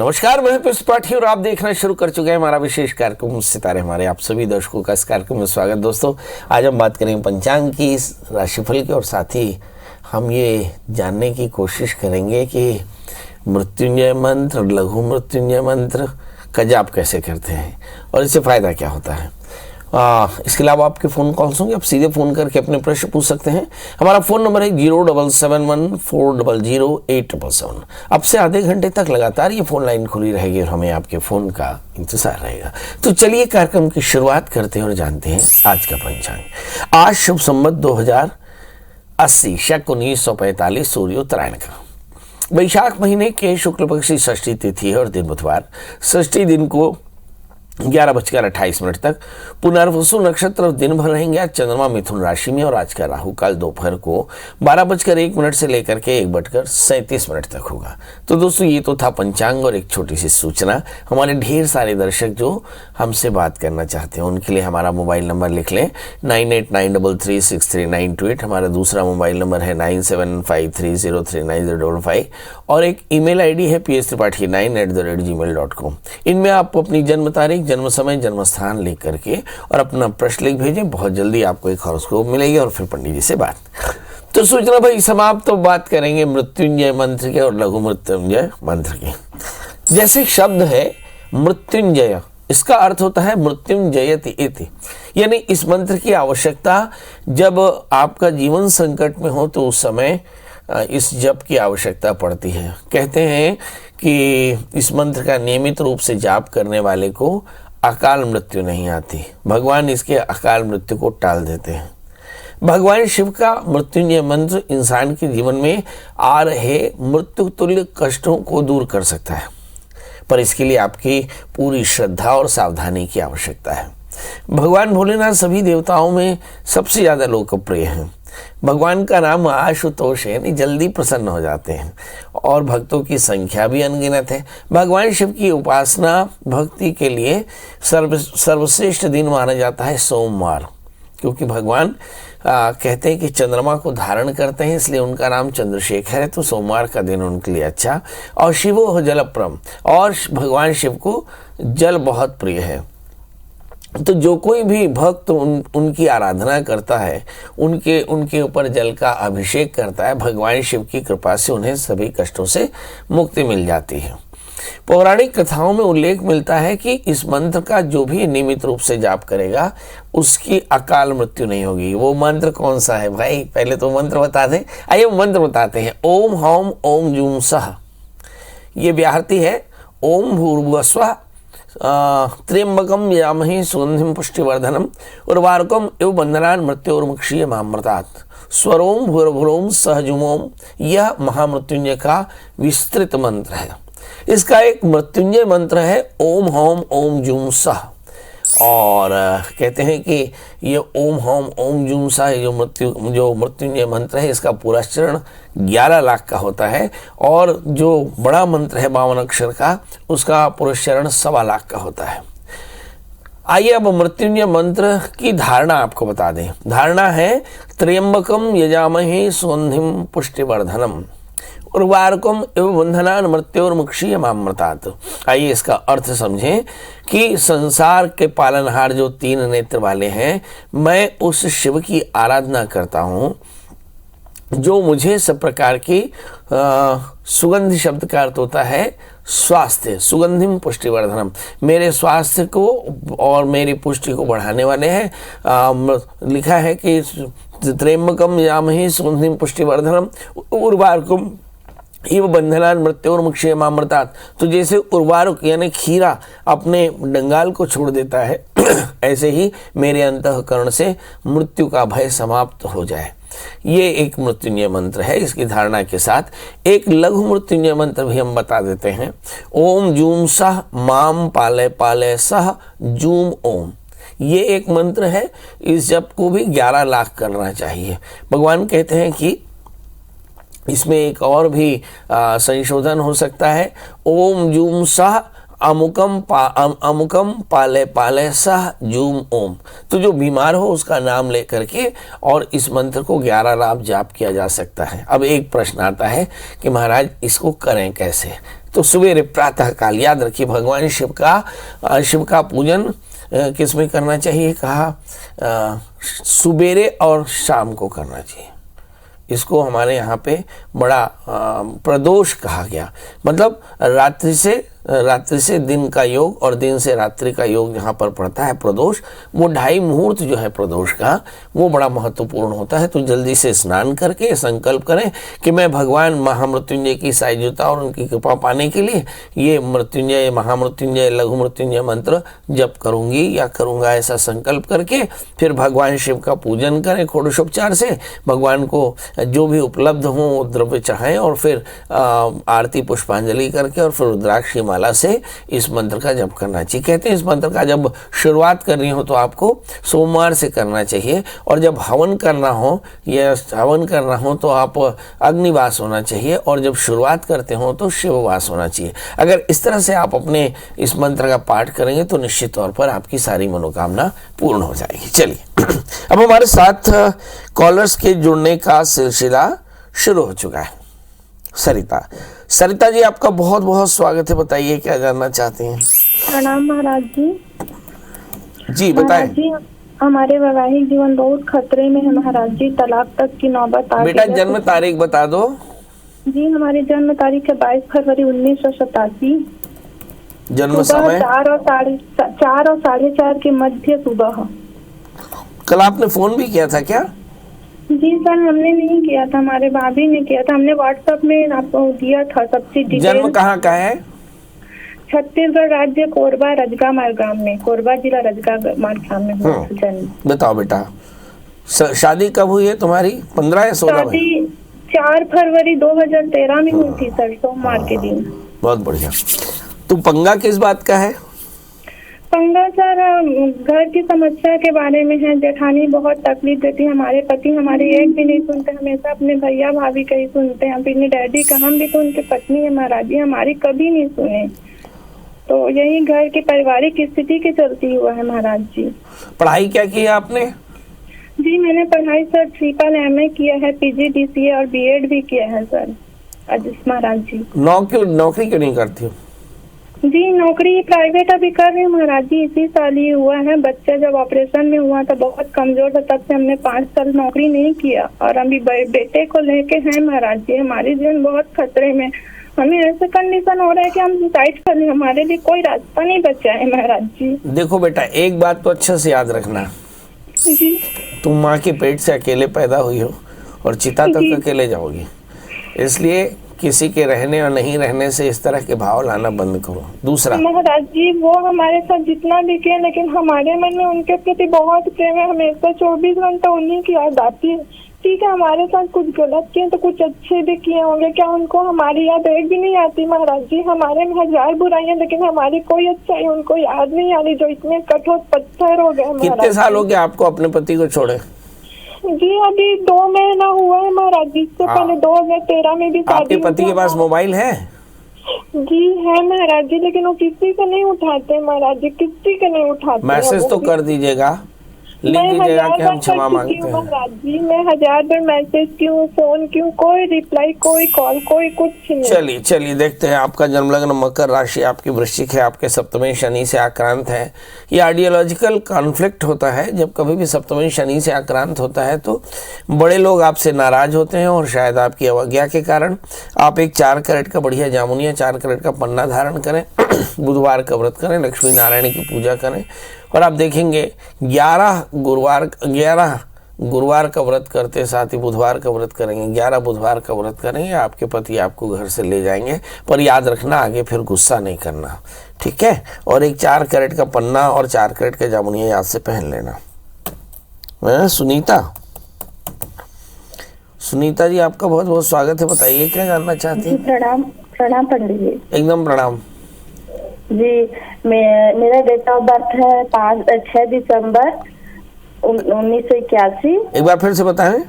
नमस्कार, मैं पुष्प त्रिपाठी और आप देखना शुरू कर चुके हैं हमारा विशेष कार्यक्रम सितारे हमारे। आप सभी दर्शकों का इस कार्यक्रम में स्वागत। दोस्तों, आज हम बात करेंगे पंचांग की, राशिफल की, और साथ ही हम ये जानने की कोशिश करेंगे कि मृत्युंजय मंत्र, लघु मृत्युंजय मंत्र का जाप कैसे करते हैं और इससे फ़ायदा क्या होता है। इसके अलावा आपके फ़ोन कॉल्स होंगे, आप सीधे फ़ोन करके अपने प्रश्न पूछ सकते हैं। हमारा फ़ोन नंबर है 07714008777। अब से आधे घंटे तक लगातार ये फ़ोन लाइन खुली रहेगी और हमें आपके फ़ोन का इंतज़ार रहेगा। तो चलिए कार्यक्रम की शुरुआत करते हैं और जानते हैं आज का पंचांग। आज शुभ संवत 2080, शक 1945, सूर्य उत्तरायण का वैशाख महीने के शुक्ल पक्ष की षष्ठी तिथि है और दिन बुधवार। षष्ठी दिन को 11:28 तक पुनर्वसु नक्षत्र दिन भर रहेंगे। आज चंद्रमा मिथुन राशि में और आज का राहु काल दोपहर को 12:01 से लेकर के 1:37 तक होगा। तो दोस्तों, ये तो था पंचांग और एक छोटी सी सूचना। हमारे ढेर सारे दर्शक जो हमसे बात करना चाहते हैं उनके लिए हमारा मोबाइल नंबर लिख लें 9893363928। हमारा दूसरा मोबाइल नंबर है 9753039055 और एक ईमेल आईडी है pstripathi9@gmail.com। इनमें आप अपनी जन्म तारीख, जन्म समय, जन्म स्थान लिख करके और अपना प्रश्न लिख भेजें। बहुत जल्दी आपको एक हॉरोस्कोप मिलेगी और फिर पंडित जी से बात। तो सूचना भाई समाप्त। तो बात करेंगे मृत्युंजय मंत्र के और लघु मृत्युंजय मंत्र की। जैसे शब्द है मृत्युंजय, इसका अर्थ होता है मृत्युंजयति इति, यानी इस मंत्र की आवश्यकता जब आपका जीवन संकट में हो तो उस समय इस जप की आवश्यकता पड़ती है। कहते हैं कि इस मंत्र का नियमित रूप से जाप करने वाले को अकाल मृत्यु नहीं आती। भगवान इसके अकाल मृत्यु को टाल देते हैं। भगवान शिव का मृत्युंजय मंत्र इंसान के जीवन में आ रहे मृत्यु तुल्य कष्टों को दूर कर सकता है, पर इसके लिए आपकी पूरी श्रद्धा और सावधानी की आवश्यकता है। भगवान भोलेनाथ सभी देवताओं में सबसे ज़्यादा लोकप्रिय हैं। भगवान का नाम आशुतोष है, यानी जल्दी प्रसन्न हो जाते हैं और भक्तों की संख्या भी अनगिनत है। भगवान शिव की उपासना भक्ति के लिए सर्वश्रेष्ठ दिन माना जाता है सोमवार, क्योंकि भगवान कहते हैं कि चंद्रमा को धारण करते हैं, इसलिए उनका नाम चंद्रशेखर है। तो सोमवार का दिन उनके लिए अच्छा। और शिवो हो जलप्रम, और भगवान शिव को जल बहुत प्रिय है। तो जो कोई भी भक्त उनकी आराधना करता है, उनके ऊपर जल का अभिषेक करता है, भगवान शिव की कृपा से उन्हें सभी कष्टों से मुक्ति मिल जाती है। पौराणिक कथाओं में उल्लेख मिलता है कि इस मंत्र का जो भी नियमित रूप से जाप करेगा उसकी अकाल मृत्यु नहीं होगी। वो मंत्र कौन सा है भाई? पहले तो मंत्र बता दें। आइए मंत्र बताते हैं। ओम हौम ओम जूम सह, ये व्याहृति है। ओम भूर्भुवस्वः त्र्यंबकम यजामहे सुगंधिम पुष्टिवर्धनम उर्वारुकम इव बंधनान् मृत्योर्मुक्षीय मामृतात् स्वरोम भूर्भुवोम सहजुमोम, यह महामृत्युंजय का विस्तृत मंत्र है। इसका एक मृत्युंजय मंत्र है ओम हौम ओम जूम सह, और कहते हैं कि ये ओम हौम ओम जूम सह जो मृत्युंजय मंत्र है, इसका पूरा चरण 11 लाख का होता है, और जो बड़ा मंत्र है 52 अक्षर का, उसका पूरा चरण 1.25 लाख का होता है। आइए अब मृत्युंजय मंत्र की धारणा आपको बता दें। धारणा है त्र्यंबकम यजामहे सुगंधिम पुष्टिवर्धनम उर्वारुकम एवं बंधनान् मृत्योर्मुक्षीय मामृतात्। आइए इसका अर्थ समझें कि संसार के पालनहार जो 3 नेत्र वाले हैं, मैं उस शिव की आराधना करता हूँ जो मुझे सब प्रकार की सुगंधि शब्द का अर्थ होता है स्वास्थ्य, सुगंधिम पुष्टिवर्धनम, मेरे स्वास्थ्य को और मेरी पुष्टि को बढ़ाने वाले हैं। लिखा है कि त्र्यंबकम यजामहे सुगंधिम पुष्टिवर्धनम उर्वारुकम इव बंधनान् मृत्योर्मुक्षीय मामृतात्। तो जैसे उर्वारुक यानी खीरा अपने डंगाल को छोड़ देता है, ऐसे ही मेरे अंतःकरण से मृत्यु का भय समाप्त हो जाए। ये एक मृत्युंजय मंत्र है। इसकी धारणा के साथ एक लघु मृत्युंजय मंत्र भी हम बता देते हैं। ओम जूम सह माम पालय पालय सह जूम ओम, ये एक मंत्र है। इस जप को भी 11 लाख करना चाहिए। भगवान कहते हैं कि इसमें एक और भी संशोधन हो सकता है। ओम जूम सह अमुकम पाले पाले सह जूम ओम। तो जो बीमार हो उसका नाम लेकर के और इस मंत्र को 11 लाख जाप किया जा सकता है। अब एक प्रश्न आता है कि महाराज इसको करें कैसे? तो सवेरे प्रातः काल याद रखिए भगवान शिव का पूजन किस में करना चाहिए, कहा सवेरे और शाम को करना चाहिए। इसको हमारे यहाँ पे बड़ा प्रदोष कहा गया, मतलब रात्रि से दिन का योग और दिन से रात्रि का योग जहाँ पर पड़ता है प्रदोष, वो 2.5 मुहूर्त जो है प्रदोष का वो बड़ा महत्वपूर्ण होता है। तो जल्दी से स्नान करके संकल्प करें कि मैं भगवान महामृत्युंजय की सायुज्यता और उनकी कृपा पाने के लिए ये मृत्युंजय, महामृत्युंजय, लघु मृत्युंजय मंत्र जप करूंगी या करूंगा, ऐसा संकल्प करके फिर भगवान शिव का पूजन करें षोडशोपचार से। भगवान को जो भी उपलब्ध हो द्रव्य चाहें और फिर आरती पुष्पांजलि करके और फिर रुद्राक्ष की माला से इस मंत्र का जप करना चाहिए। कहते हैं इस मंत्र का जब शुरुआत करनी हो तो आपको सोमवार से करना चाहिए, और जब हवन करना हो तो आप अग्निवास होना चाहिए, और जब शुरुआत करते हो तो शिववास होना चाहिए। अगर इस तरह से आप अपने इस मंत्र का पाठ करेंगे तो निश्चित तौर पर आपकी सारी मनोकामना पूर्ण हो जाएगी। चलिए अब हमारे साथ कॉलर्स के जुड़ने का सिलसिला शुरू हो चुका है। सरिता जी आपका बहुत बहुत स्वागत है, बताइए क्या जानना चाहते हैं। प्रणाम महाराज जी। जी बताएं। जी हमारे वैवाहिक जीवन बहुत खतरे में है महाराज जी, तलाक तक की नौबत आ गई है। बेटा जन्म तारीख बता दो। जी हमारी जन्म तारीख है 22 फरवरी 1987। जन्म समय 4 और 4:30 के मध्य सुबह। कल आपने फोन भी किया था क्या? जी सर हमने नहीं किया था, हमारे भाभी ने किया था। हमने व्हाट्सएप में आपको दिया था सब चीज डिटेल। जन्म कहाँ का है? छत्तीसगढ़ राज्य कोरबा रजगा मारगाम में, कोरबा जिला रजगा मारगाम में हुआ जन्म। बताओ बेटा शादी कब हुई है तुम्हारी? 15 या 16 में? शादी 4 फरवरी 2013 में हुई थी सर, सोमवार के दिन। बहुत बढ़िया। तो पंगा किस बात का है? पंगा सर घर की समस्या के बारे में है। जेठानी बहुत तकलीफ देती है, हमारे पति हमारी एक भी नहीं सुनते, हमेशा अपने भैया भाभी का ही सुनते हैं, अपने डैडी का। हम भी तो उनकी पत्नी है महाराज जी, हमारी कभी नहीं सुने। तो यही घर की पारिवारिक स्थिति के चलती हुआ है महाराज जी। पढ़ाई क्या की है आपने? जी मैंने पढ़ाई सर MA किया है, PG DCA और BEd भी किया है सर महाराज जी। नौकरी क्यों नहीं करती हो? जी नौकरी प्राइवेट अभी कर रही हूँ महाराज जी, इसी साल ही हुआ है। बच्चा जब ऑपरेशन में हुआ था बहुत कमजोर था, तब से हमने 5 साल नौकरी नहीं किया, और अभी बेटे को लेके हैं महाराज जी। हमारी जीवन बहुत खतरे में, हमें ऐसे कंडीशन हो रहा है कि हम सुसाइड कर लें, हमारे लिए कोई रास्ता नहीं बचा है महाराज जी। देखो बेटा एक बात तो अच्छे से याद रखना जी, तुम माँ के पेट से अकेले पैदा हुई हो और चिता तक अकेले जाओगी, इसलिए किसी के रहने और नहीं रहने से इस तरह के भाव लाना बंद करो। दूसरा महाराज जी वो हमारे साथ जितना भी किया, लेकिन हमारे मन में उनके प्रति बहुत प्रेम है, हमेशा 24 घंटा उन्हीं की याद आती है। ठीक है हमारे साथ कुछ गलत किए तो कुछ अच्छे भी किए होंगे, क्या उनको हमारी याद एक भी नहीं आती महाराज जी? हमारे में 1000 बुराइयां, लेकिन हमारी कोई अच्छाई उनको याद नहीं आ रही, जो इतने कठोर पत्थर हो गए। कितने साल हो गए आपको अपने पति को छोड़े? जी अभी 2 महीना हुआ है महाराज जी, इससे पहले 2013 में भी शादी। आपके पति के पास मोबाइल है? जी है महाराज जी, लेकिन वो किसी का नहीं उठाते महाराज जी, किसी का नहीं उठाते। मैसेज तो कर दीजिएगा, लिख दीजिएगा कि हम क्षमा मांगते हैं। महाराज जी मैं 1000 बार मैसेज क्यों, फोन क्यों, कोई रिप्लाई, कोई कॉल, कोई कुछ नहीं। चलिए देखते हैं। आपका जन्म लग्न मकर राशि आपकी वृश्चिक है, आपके सप्तमी शनि से आक्रांत है। ये आइडियोलॉजिकल कॉन्फ्लिक्ट होता है, जब कभी भी सप्तमी शनि से आक्रांत होता है तो बड़े लोग आपसे नाराज होते हैं, और शायद आपकी अवज्ञा के कारण आप एक 4 कैरेट का बढ़िया जामुनिया 4 कैरेट का पन्ना धारण करें, बुधवार का व्रत करें, लक्ष्मी नारायण की पूजा करें, और आप देखेंगे 11 गुरुवार का व्रत करते साथ ही बुधवार का व्रत करेंगे, 11 बुधवार का व्रत करेंगे, आपके पति आपको घर से ले जाएंगे। पर याद रखना आगे फिर गुस्सा नहीं करना, ठीक है? और एक 4 कैरेट का पन्ना और 4 कैरेट का जामुनिया याद से पहन लेना। सुनीता जी आपका बहुत बहुत स्वागत है, बताइए क्या जानना चाहती हैं? प्रणाम पंडित जी। एकदम प्रणाम जी। मेरा डेट ऑफ बर्थ है 6 दिसंबर 1981। एक बार फिर से बताएं।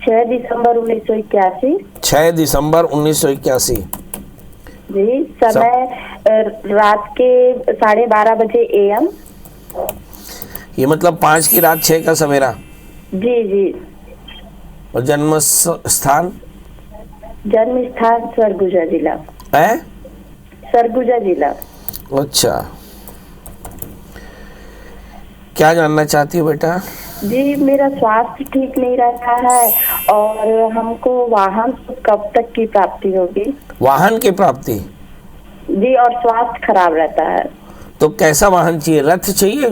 6 दिसंबर 1981। 6 दिसंबर 1981। जी। समय रात के 12:30 बजे AM। ये मतलब 5 की रात 6 का सवेरा। जी। और जन्म स्थान? जन्म स्थान सरगुजा जिला। है सरगुजा जिला। अच्छा, क्या जानना चाहती हो बेटा? जी, मेरा स्वास्थ्य ठीक नहीं रहता है और हमको वाहन कब तक की प्राप्ति होगी? वाहन की प्राप्ति? जी, और स्वास्थ्य खराब रहता है। तो कैसा वाहन चाहिए? रथ चाहिए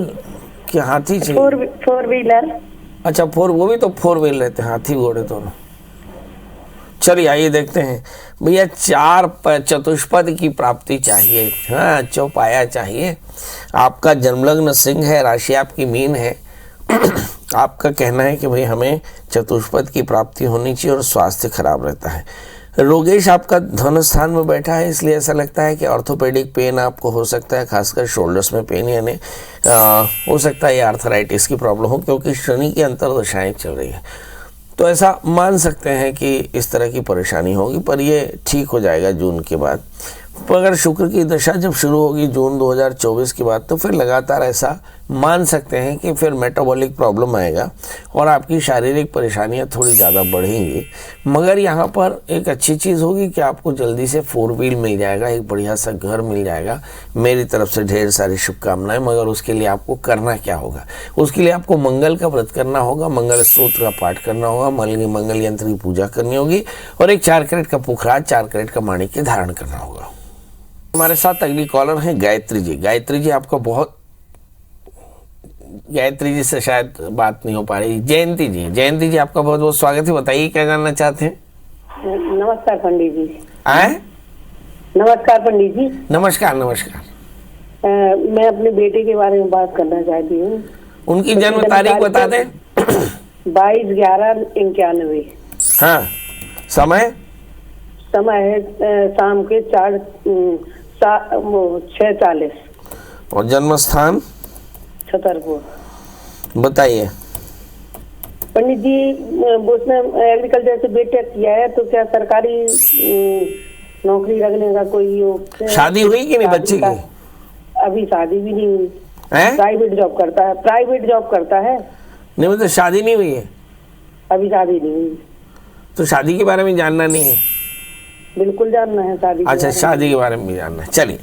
कि हाथी चाहिए? Four wheeler. अच्छा, वो भी तो फोर व्हीलर रहते हैं, हाथी घोड़े दोनों। चलिए आइए देखते हैं भैया। 4 चतुष्पद की प्राप्ति चाहिए। हाँ, चौपाया चाहिए। आपका जन्मलग्न सिंह है, राशि आपकी मीन है। आपका कहना है कि भाई हमें चतुष्पद की प्राप्ति होनी चाहिए और स्वास्थ्य खराब रहता है। रोगेश आपका धन स्थान में बैठा है, इसलिए ऐसा लगता है कि ऑर्थोपेडिक पेन आपको हो सकता है, खासकर शोल्डर्स में पेन, यानी हो सकता है ये आर्थराइटिस की प्रॉब्लम हो, क्योंकि शनि की अंतर्दशाएं चल रही है। तो ऐसा मान सकते हैं कि इस तरह की परेशानी होगी, पर ये ठीक हो जाएगा जून के बाद। पर अगर शुक्र की दशा जब शुरू होगी जून 2024 के बाद, तो फिर लगातार ऐसा मान सकते हैं कि फिर मेटाबॉलिक प्रॉब्लम आएगा और आपकी शारीरिक परेशानियां थोड़ी ज़्यादा बढ़ेंगी। मगर यहाँ पर एक अच्छी चीज़ होगी कि आपको जल्दी से 4 व्हील मिल जाएगा, एक बढ़िया सा घर मिल जाएगा। मेरी तरफ से ढेर सारी शुभकामनाएं। मगर उसके लिए आपको करना क्या होगा? उसके लिए आपको मंगल का व्रत करना होगा, मंगल स्तोत्र का पाठ करना होगा, मंगल यंत्र की पूजा करनी होगी और एक 4 कैरेट का पुखराज, 4 कैरेट का माणिक्य धारण करना होगा। हमारे साथ अगली कॉलर है गायत्री जी। गायत्री जी आपका गायत्री जी से शायद बात नहीं हो पा रही। जयंती जी आपका बहुत बहुत स्वागत है। बताइए क्या जानना चाहते हैं? नमस्कार पंडित जी। आए? नमस्कार पंडित जी। नमस्कार। मैं अपने बेटे के बारे में बात करना चाहती हूँ। उनकी जन्म तारीख बता दें। 22/11/91। हाँ, समय है शाम के 6:40। और जन्म स्थान? छतरपुर। बताइए पंडित जी, उसने एग्रीकल्चर से बीटेक किया है, तो क्या सरकारी नौकरी लगने का कोई शादी हुई कि नहीं बच्चे की? अभी शादी भी नहीं हुई। प्राइवेट जॉब करता है। नहीं, मतलब शादी नहीं हुई है? अभी शादी नहीं हुई। तो शादी के बारे में जानना नहीं है? बिल्कुल जानना है शादी। अच्छा, शादी के बारे में भी जानना है। चलिए,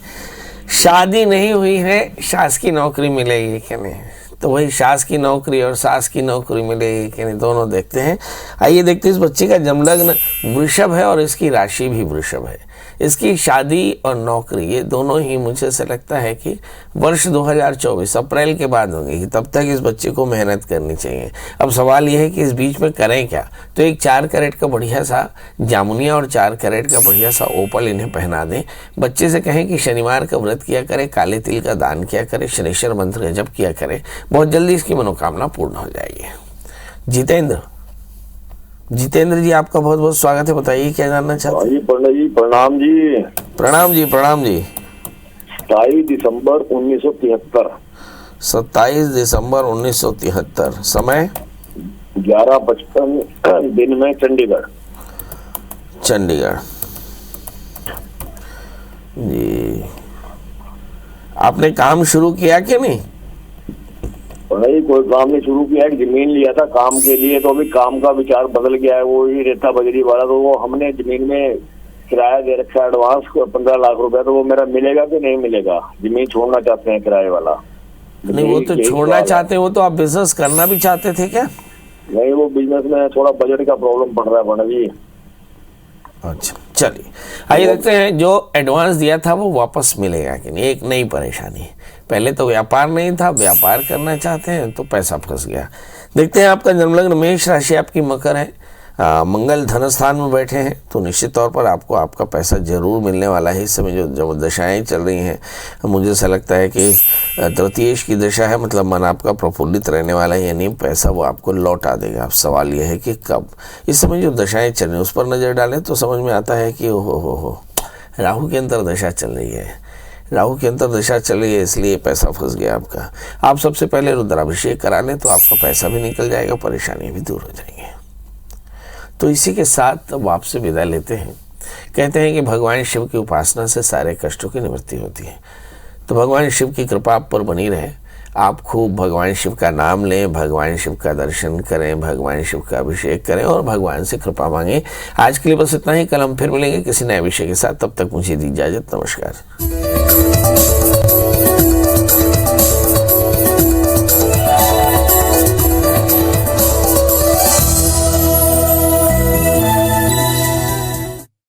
शादी नहीं हुई है, शासकीय नौकरी मिलेगी कि नहीं? तो वही शासकीय नौकरी और सास की नौकरी मिलेगी कि नहीं, दोनों देखते हैं। आइए देखते हैं। इस बच्चे का जन्मलग्न वृषभ है और इसकी राशि भी वृषभ है। इसकी शादी और नौकरी ये दोनों ही मुझे से लगता है कि वर्ष 2024 अप्रैल के बाद होंगी। तब तक इस बच्चे को मेहनत करनी चाहिए। अब सवाल यह है कि इस बीच में करें क्या? तो एक 4 कैरेट का बढ़िया सा जामुनिया और 4 कैरेट का बढ़िया सा ओपल इन्हें पहना दें। बच्चे से कहें कि शनिवार का व्रत किया करे, काले तिल का दान किया करे, शनिश्चर मंत्र का जप किया करे। बहुत जल्दी इसकी मनोकामना पूर्ण हो जाएगी। जितेंद्र जी आपका बहुत बहुत स्वागत है। बताइए क्या जानना चाहते हैं? पंडित जी प्रणाम जी। प्रणाम जी। 27 दिसंबर 1973। 27 दिसंबर 1973। समय 11:55 दिन में चंडीगढ़ जी। आपने काम शुरू किया कि नहीं? नहीं, कोई काम नहीं शुरू किया। एक जमीन लिया था काम के लिए, तो अभी काम का विचार बदल गया है। वो ही रेता बजरी वाला, तो वो हमने जमीन में किराया दे रखा है एडवांस 15 लाख रुपए। तो वो मेरा मिलेगा कि नहीं मिलेगा? जमीन छोड़ना चाहते हैं किराए वाला। नहीं, वो तो छोड़ना चाहते हो, तो आप बिजनेस करना भी चाहते थे क्या? नहीं, वो बिजनेस में थोड़ा बजट का प्रॉब्लम पड़ रहा है पंडित जी। अच्छा, चलिए आइए देखते हैं। जो एडवांस दिया था वो वापस मिलेगा कि नहीं। एक नई परेशानी है। पहले तो व्यापार नहीं था, व्यापार करना चाहते हैं तो पैसा फंस गया। देखते हैं। आपका जन्मलग्न मेष, राशि आपकी मकर है। मंगल धन स्थान में बैठे हैं, तो निश्चित तौर पर आपको आपका पैसा जरूर मिलने वाला है। इस समय जो दशाएं चल रही हैं, मुझे ऐसा लगता है कि तृतीयेश की दशा है, मतलब मन आपका प्रफुल्लित रहने वाला है, यानी पैसा वो आपको लौटा देगा। अब सवाल यह है कि कब। इस समय जो दशाएं चल रही हैं उस पर नज़र डालें तो समझ में आता है कि हो राहु की अंतर्दशा चल रही है। राहु की अंतर्दशा चल रही है, इसलिए पैसा फंस गया आपका। आप सबसे पहले रुद्राभिषेक करा लें तो आपका पैसा भी निकल जाएगा, परेशानी भी दूर हो जाएंगी। तो इसी के साथ अब आपसे विदा लेते हैं। कहते हैं कि भगवान शिव की उपासना से सारे कष्टों की निवृत्ति होती है। तो भगवान शिव की कृपा आप पर बनी रहे। आप खूब भगवान शिव का नाम लें, भगवान शिव का दर्शन करें, भगवान शिव का अभिषेक करें और भगवान से कृपा मांगें। आज के लिए बस इतना ही। कल हम फिर मिलेंगे किसी नए विषय के साथ। तब तक मुझे दी इजाजत। नमस्कार।